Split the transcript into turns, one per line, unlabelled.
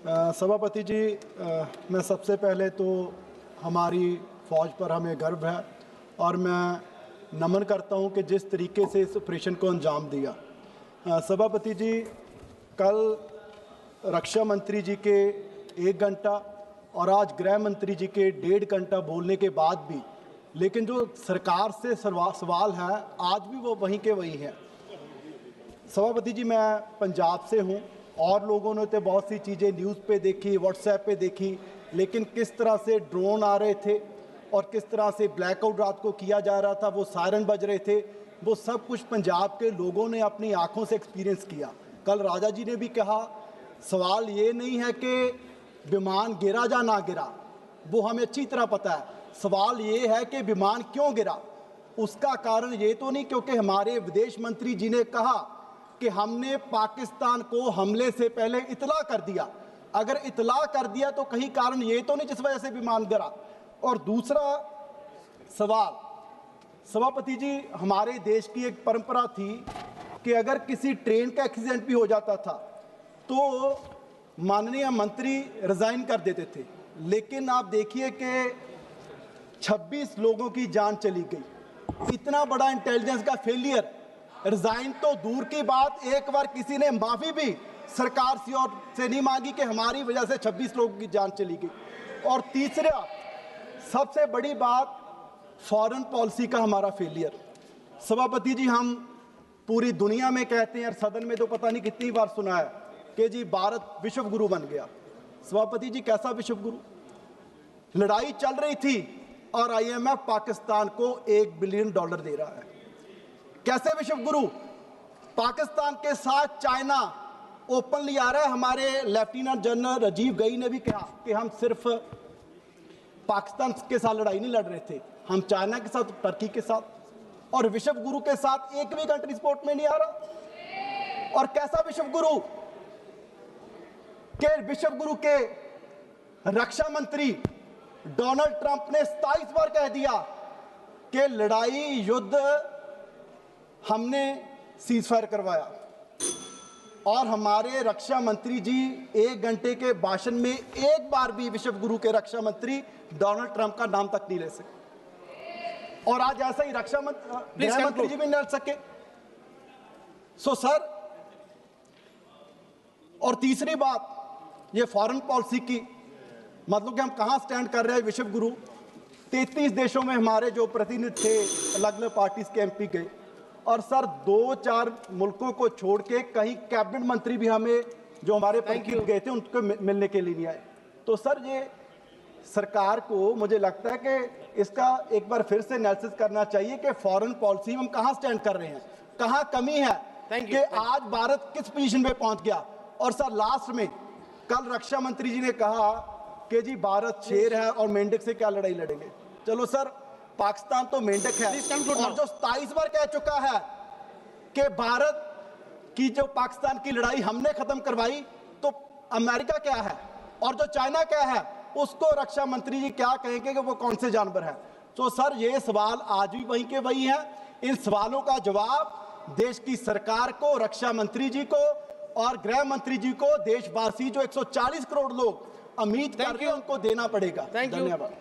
सभापति जी, मैं सबसे पहले तो हमारी फ़ौज पर हमें गर्व है और मैं नमन करता हूं कि जिस तरीके से इस ऑपरेशन को अंजाम दिया। सभापति जी, कल रक्षा मंत्री जी के 1 घंटा और आज गृह मंत्री जी के 1.5 घंटा बोलने के बाद भी, लेकिन जो सरकार से सवाल है आज भी वो वहीं के वहीं है। सभापति जी, मैं पंजाब से हूँ और लोगों ने तो बहुत सी चीज़ें न्यूज़ पे देखी, व्हाट्सएप पे देखी, लेकिन किस तरह से ड्रोन आ रहे थे और किस तरह से ब्लैकआउट रात को किया जा रहा था, वो सायरन बज रहे थे, वो सब कुछ पंजाब के लोगों ने अपनी आंखों से एक्सपीरियंस किया। कल राजा जी ने भी कहा, सवाल ये नहीं है कि विमान गिरा या ना गिरा, वो हमें अच्छी तरह पता है। सवाल ये है कि विमान क्यों गिरा। उसका कारण ये तो नहीं क्योंकि हमारे विदेश मंत्री जी ने कहा कि हमने पाकिस्तान को हमले से पहले इतला कर दिया। अगर इतला कर दिया तो कहीं कारण ये तो नहीं जिस वजह से विमान गिरा। और दूसरा सवाल, सभापति जी, हमारे देश की एक परंपरा थी कि अगर किसी ट्रेन का एक्सीडेंट भी हो जाता था तो माननीय मंत्री रिजाइन कर देते थे, लेकिन आप देखिए कि 26 लोगों की जान चली गई। इतना बड़ा इंटेलिजेंस का फेलियर, रिजाइन तो दूर की बात, एक बार किसी ने माफ़ी भी सरकार से नहीं मांगी कि हमारी वजह से 26 लोगों की जान चली गई। और तीसरा सबसे बड़ी बात, फॉरेन पॉलिसी का हमारा फेलियर। सभापति जी, हम पूरी दुनिया में कहते हैं और सदन में तो पता नहीं कितनी बार सुना है कि जी भारत विश्व गुरु बन गया। सभापति जी, कैसा विश्व गुरु? लड़ाई चल रही थी और IMF पाकिस्तान को $1 बिलियन दे रहा है। कैसे विश्व गुरु? पाकिस्तान के साथ चाइना ओपनली आ रहा है। हमारे लेफ्टिनेंट जनरल राजीव गई ने भी कहा कि हम सिर्फ पाकिस्तान के साथ लड़ाई नहीं लड़ रहे थे, हम चाइना के साथ, टर्की के साथ, और विश्व गुरु के साथ एक भी कंट्री सपोर्ट में नहीं आ रहा। और कैसा विश्व गुरु के विश्व गुरु के रक्षा मंत्री डोनाल्ड ट्रंप ने 27 बार कह दिया कि लड़ाई युद्ध हमने सीजफायर करवाया, और हमारे रक्षा मंत्री जी 1 घंटे के भाषण में एक बार भी विश्व गुरु के रक्षा मंत्री डोनाल्ड ट्रंप का नाम तक नहीं ले सके। और आज ऐसा ही गृह मंत्री जी भी नहीं लड़ सके। सो सर, और तीसरी बात, ये फॉरेन पॉलिसी की, मतलब कि हम कहां स्टैंड कर रहे हैं। विश्व गुरु 33 देशों में हमारे जो प्रतिनिधि थे, अलग अलग पार्टीज के MP गए, और सर 2-4 मुल्कों को छोड़ के कहीं कैबिनेट मंत्री भी हमें जो हमारे प्रतिनिधि गए थे उनको मिलने के लिए नहीं आए। तो सर, ये सरकार को मुझे लगता है कि इसका एक बार फिर से एनालिसिस करना चाहिए कि फॉरेन पॉलिसी में हम कहां स्टैंड कर रहे हैं, कहां कमी है कि आज भारत किस पोजीशन पे पहुंच गया। और सर लास्ट में कल रक्षा मंत्री जी ने कहा कि जी भारत शेर है और मेंढक से क्या लड़ाई लड़ेंगे। चलो सर, पाकिस्तान तो मेंढक है, और जो 27 बार कह चुका है कि भारत की जो पाकिस्तान की लड़ाई हमने खत्म करवाई, तो अमेरिका क्या है और जो चाइना क्या है, उसको रक्षा मंत्री जी क्या कहेंगे कि वो कौन से जानवर है। तो सर, ये सवाल आज भी वहीं के वहीं है। इन सवालों का जवाब देश की सरकार को, रक्षा मंत्री जी को और गृह मंत्री जी को, देशवासी जो 140 करोड़ लोग उम्मीद कर रहे हैं, उनको देना पड़ेगा। धन्यवाद।